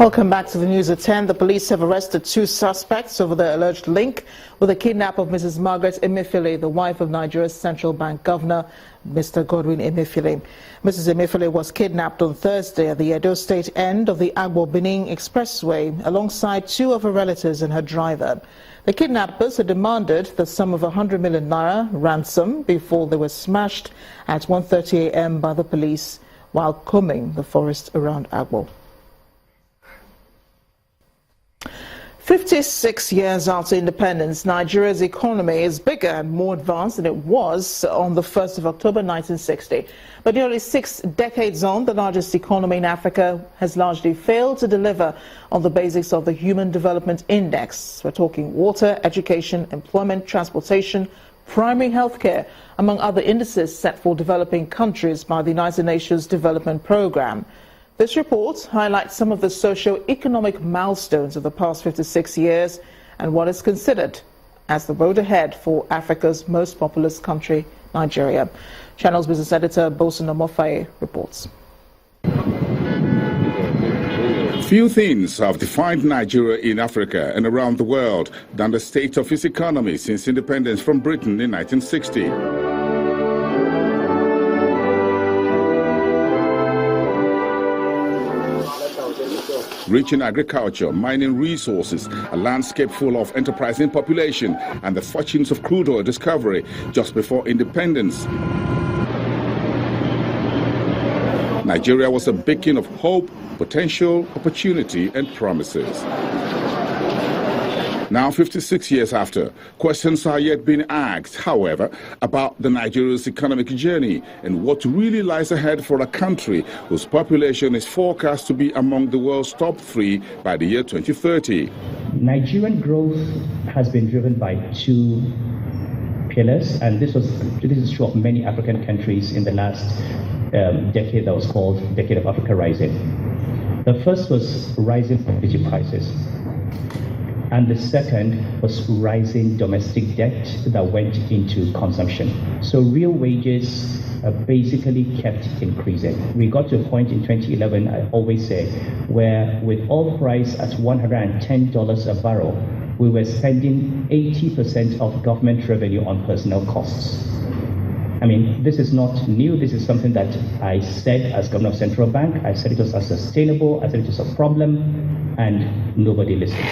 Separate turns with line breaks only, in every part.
Welcome back to the news at 10. The police have arrested 2 suspects over the alleged link with the kidnap of Mrs Margaret Emefiele, the wife of Nigeria's central bank governor, Mr Godwin Emefiele. Mrs Emefiele was kidnapped on Thursday at the Edo State end of the Agbo-Benin Expressway alongside 2 of her relatives and her driver. The kidnappers had demanded the sum of 100 million naira ransom before they were smashed at 1:30 a.m. by the police while combing the forest around Agbo. 56 years after independence, Nigeria's economy is bigger and more advanced than it was on the 1st of October 1960. But nearly 6 decades on, the largest economy in Africa has largely failed to deliver on the basics of the Human Development Index. We're talking water, education, employment, transportation, primary healthcare, among other indices set for developing countries by the United Nations Development Programme. This report highlights some of the socio-economic milestones of the past 56 years and what is considered as the road ahead for Africa's most populous country, Nigeria. Channel's business editor Bosun Omofaye reports.
Few things have defined Nigeria in Africa and around the world than the state of its economy since independence from Britain in 1960. Rich in agriculture, mining resources, a landscape full of enterprising population, and the fortunes of crude oil discovery just before independence. Nigeria was a beacon of hope, potential, opportunity, and promises. Now, 56 years after, questions are yet being asked, however, about the Nigeria's economic journey and what really lies ahead for a country whose population is forecast to be among the world's top 3 by the year 2030.
Nigerian growth has been driven by 2 pillars, and this is true of many African countries in the last decade that was called Decade of Africa Rising. The first was rising energy prices. And the second was rising domestic debt that went into consumption. So real wages basically kept increasing. We got to a point in 2011, I always say, where with oil price at $110 a barrel, we were spending 80% of government revenue on personnel costs. I mean, this is not new. This is something that I said as governor of Central Bank. I said it was unsustainable. I said it was a problem, and nobody listened.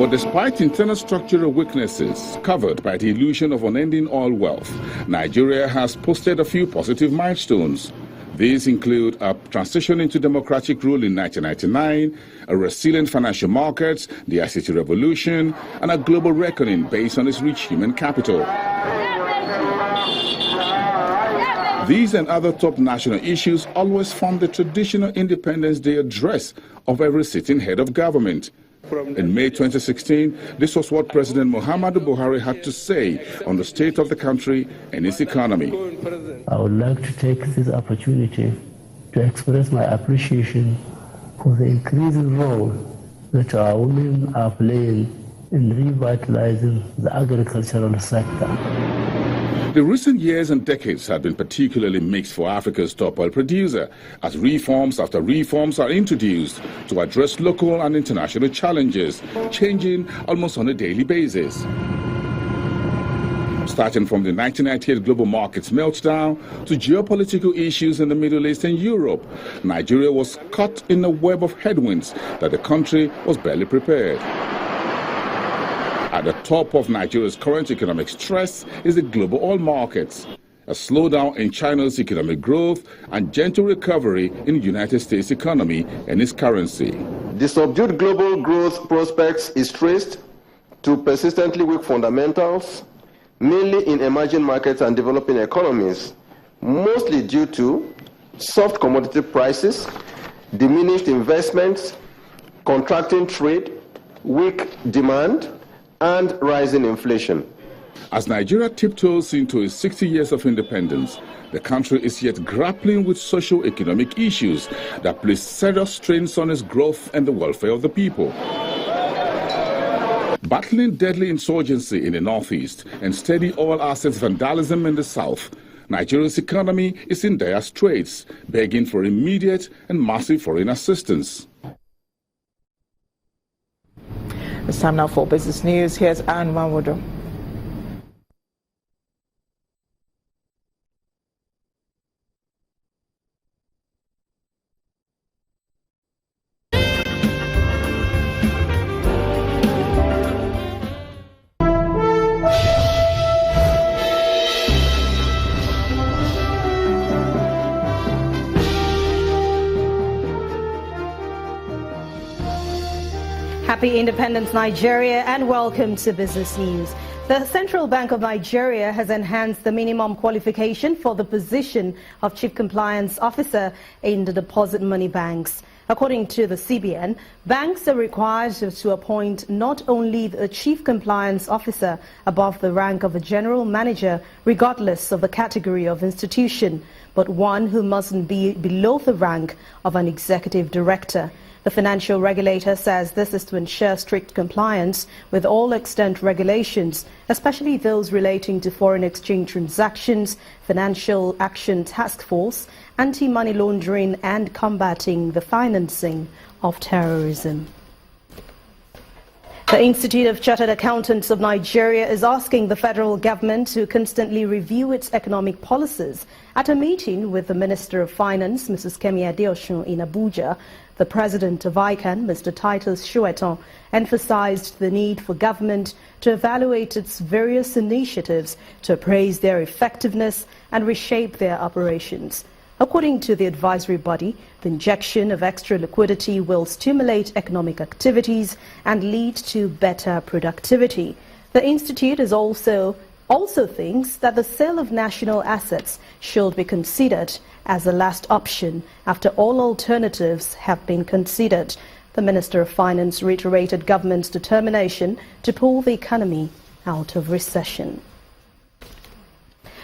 But despite internal structural weaknesses covered by the illusion of unending oil wealth, Nigeria has posted a few positive milestones. These include a transition into democratic rule in 1999, a resilient financial markets, the ICT revolution, and a global reckoning based on its rich human capital. These and other top national issues always form the traditional Independence Day address of every sitting head of government. In May 2016, this was what President Muhammadu Buhari had to say on the state of the country and its economy.
I would like to take this opportunity to express my appreciation for the increasing role that our women are playing in revitalizing the agricultural sector.
The recent years and decades have been particularly mixed for Africa's top oil producer, as reforms after reforms are introduced to address local and international challenges, changing almost on a daily basis. Starting from the 1998 global markets meltdown to geopolitical issues in the Middle East and Europe, Nigeria was caught in a web of headwinds that the country was barely prepared. At the top of Nigeria's current economic stress is the global oil markets, a slowdown in China's economic growth, and gentle recovery in the United States economy and its currency.
The subdued global growth prospects is traced to persistently weak fundamentals, mainly in emerging markets and developing economies, mostly due to soft commodity prices, diminished investments, contracting trade, weak demand, and rising inflation.
As Nigeria tiptoes into its 60 years of independence, the country is yet grappling with socio-economic issues that place serious strains on its growth and the welfare of the people. Battling deadly insurgency in the northeast and steady oil assets vandalism in the south, Nigeria's economy is in dire straits, begging for immediate and massive foreign assistance.
It's time now for business news. Here's Anne Mawodo.
Happy Independence, Nigeria, and welcome to Business News. The Central Bank of Nigeria has enhanced the minimum qualification for the position of Chief Compliance Officer in the deposit money banks. According to the CBN, banks are required to appoint not only a Chief Compliance Officer above the rank of a General Manager, regardless of the category of institution, but one who mustn't be below the rank of an Executive Director. The financial regulator says this is to ensure strict compliance with all extant regulations, especially those relating to foreign exchange transactions, Financial Action Task Force, anti-money laundering and combating the financing of terrorism. The Institute of Chartered Accountants of Nigeria is asking the federal government to constantly review its economic policies. At a meeting with the Minister of Finance, Mrs. Kemi Adeosun, in Abuja, the president of ICANN, Mr. Titus Shueton, emphasized the need for government to evaluate its various initiatives to appraise their effectiveness and reshape their operations. According to the advisory body, the injection of extra liquidity will stimulate economic activities and lead to better productivity. The institute is also thinks that the sale of national assets should be considered as a last option after all alternatives have been considered. The Minister of Finance reiterated government's determination to pull the economy out of recession.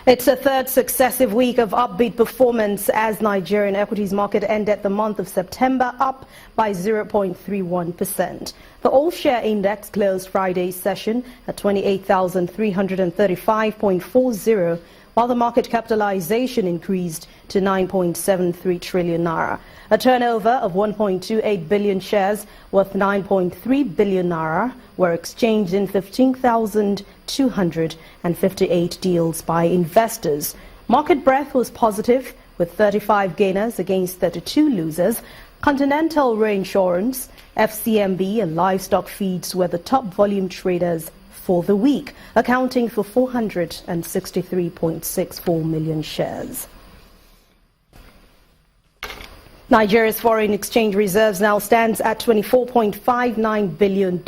It's a third successive week of upbeat performance as Nigerian equities market ended the month of September up by 0.31%. The all-share index closed Friday's session at 28,335.40, while the market capitalization increased to 9.73 trillion naira. A turnover of 1.28 billion shares worth 9.3 billion naira were exchanged in 15,258 deals by investors. Market breadth was positive, with 35 gainers against 32 losers. Continental Reinsurance, FCMB and Livestock Feeds were the top volume traders for the week, accounting for 463.64 million shares. Nigeria's foreign exchange reserves now stands at $24.59 billion.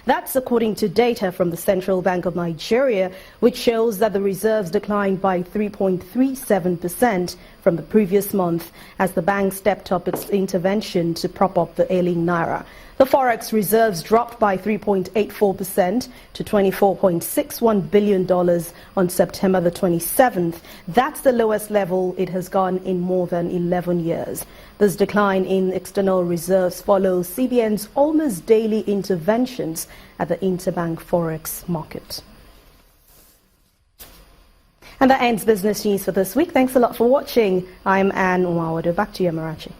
That's according to data from the Central Bank of Nigeria, which shows that the reserves declined by 3.37% from the previous month as the bank stepped up its intervention to prop up the ailing naira. The forex reserves dropped by 3.84% to $24.61 billion on September the 27th. That's the lowest level it has gone in more than 11 years. This decline in external reserves follows CBN's almost daily interventions at the interbank forex market. And that ends business news for this week. Thanks a lot for watching. I'm Anne Umawado. Back to you, Marachi.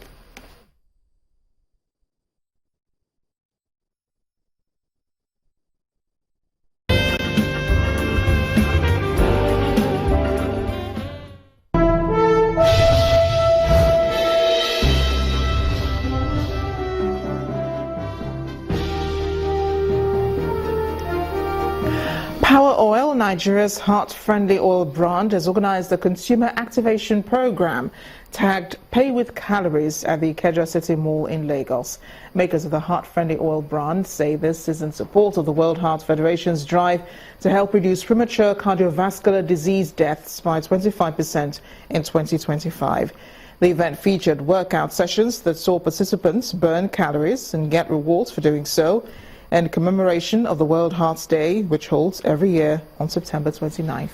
Power Oil, Nigeria's heart-friendly oil brand, has organized a consumer activation program tagged Pay with Calories at the Ikeja City Mall in Lagos. Makers of the heart-friendly oil brand say this is in support of the World Heart Federation's drive to help reduce premature cardiovascular disease deaths by 25% in 2025. The event featured workout sessions that saw participants burn calories and get rewards for doing so, in commemoration of the World Heart Day, which holds every year on September 29th.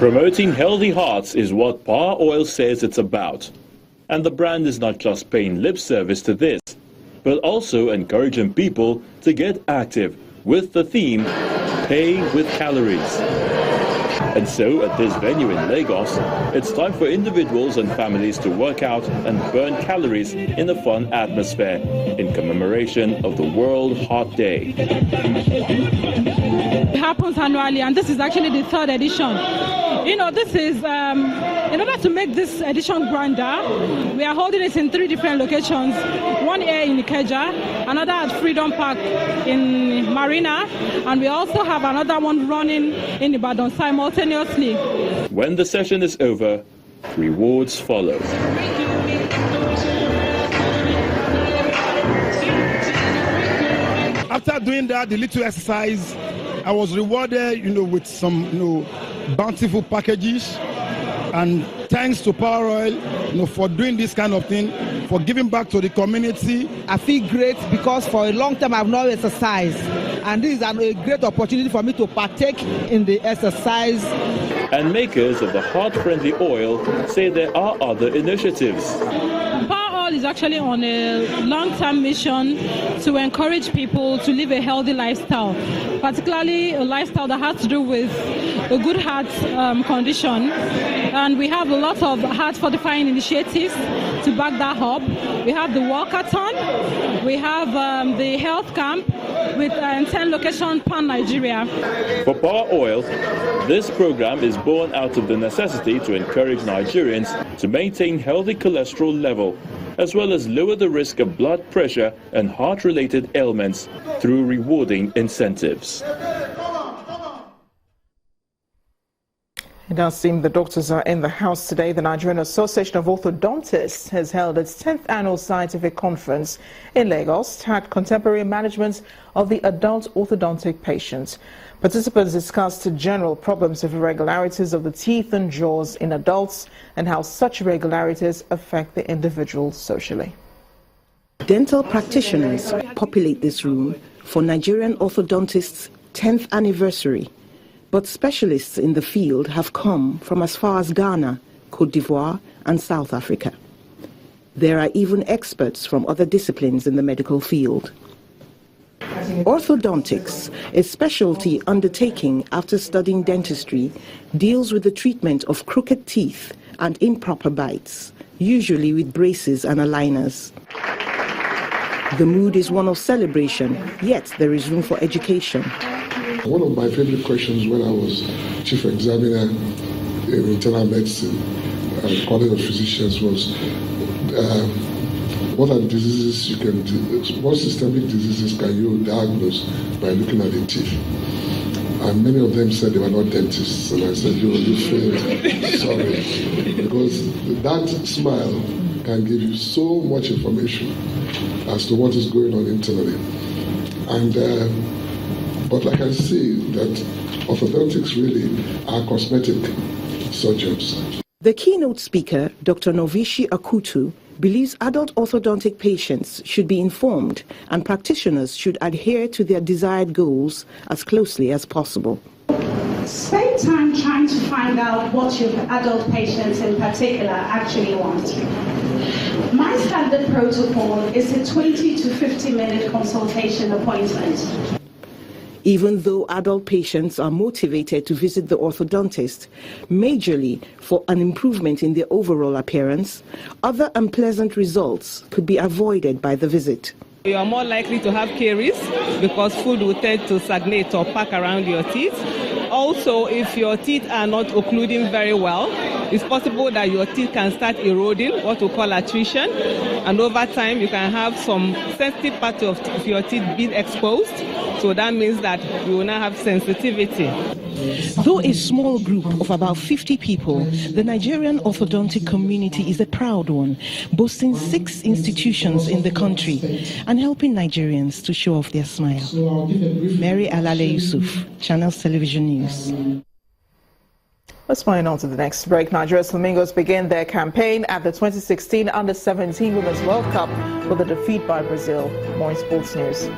Promoting healthy hearts is what Power Oil says it's about. And the brand is not just paying lip service to this, but also encouraging people to get active with the theme, Pay with Calories. And so, at this venue in Lagos, it's time for individuals and families to work out and burn calories in a fun atmosphere in commemoration of the World Heart Day.
It happens annually, and this is actually the third edition. You know, this is, in order to make this edition grander, we are holding it in 3 different locations. One here in Ikeja, another at Freedom Park in Marina, and we also have another one running in Ibadan simultaneously.
When the session is over, rewards follow.
After doing that, the little exercise, I was rewarded, with some, bountiful packages. And thanks to Power Oil, for doing this kind of thing, for giving back to the community.
I feel great because for a long time I've not exercised, and this is a great opportunity for me to partake in the exercise.
And makers of the heart-friendly oil say there are other initiatives.
Is actually on a long-term mission to encourage people to live a healthy lifestyle, particularly a lifestyle that has to do with a good heart condition. And we have a lot of heart-fortifying initiatives to back that up. We have the walkathon, we have the health camp with 10 locations pan-Nigeria.
For Power Oil, this program is born out of the necessity to encourage Nigerians to maintain healthy cholesterol level, as well as lower the risk of blood pressure and heart-related ailments through rewarding incentives.
It does seem the doctors are in the house today. The Nigerian Association of Orthodontists has held its 10th annual scientific conference in Lagos to tackle contemporary management of the adult orthodontic patient. Participants discussed general problems of irregularities of the teeth and jaws in adults and how such irregularities affect the individual socially.
Dental practitioners populate this room for Nigerian orthodontists' 10th anniversary. But specialists in the field have come from as far as Ghana, Cote d'Ivoire, and South Africa. There are even experts from other disciplines in the medical field. Orthodontics, a specialty undertaking after studying dentistry, deals with the treatment of crooked teeth and improper bites, usually with braces and aligners. The mood is one of celebration, yet there is room for education.
One of my favorite questions when I was chief examiner in internal medicine at College of Physicians was, what are the diseases you can do? What systemic diseases can you diagnose by looking at the teeth? And many of them said they were not dentists. And I said, you failed. Sorry. Because that smile can give you so much information as to what is going on internally. And but like I see that orthodontics really are cosmetic surgeons.
The keynote speaker, Dr. Novishi Akutu, believes adult orthodontic patients should be informed and practitioners should adhere to their desired goals as closely as possible.
Spend time trying to find out what your adult patients in particular actually want. My standard protocol is a 20 to 50-minute consultation appointment.
Even though adult patients are motivated to visit the orthodontist, majorly for an improvement in their overall appearance, other unpleasant results could be avoided by the visit.
You are more likely to have caries because food will tend to stagnate or pack around your teeth. Also, if your teeth are not occluding very well, it's possible that your teeth can start eroding, what we call attrition, and over time you can have some sensitive part of your teeth being exposed. So that means that you will now have sensitivity.
Though a small group of about 50 people, the Nigerian orthodontic community is a proud one, boasting 6 institutions in the country and helping Nigerians to show off their smile. Mary Alale Yusuf, Channels Television News.
Let's move on to the next break. Nigeria's Flamingos begin their campaign at the 2016 Under-17 Women's World Cup with a defeat by Brazil. More in sports news.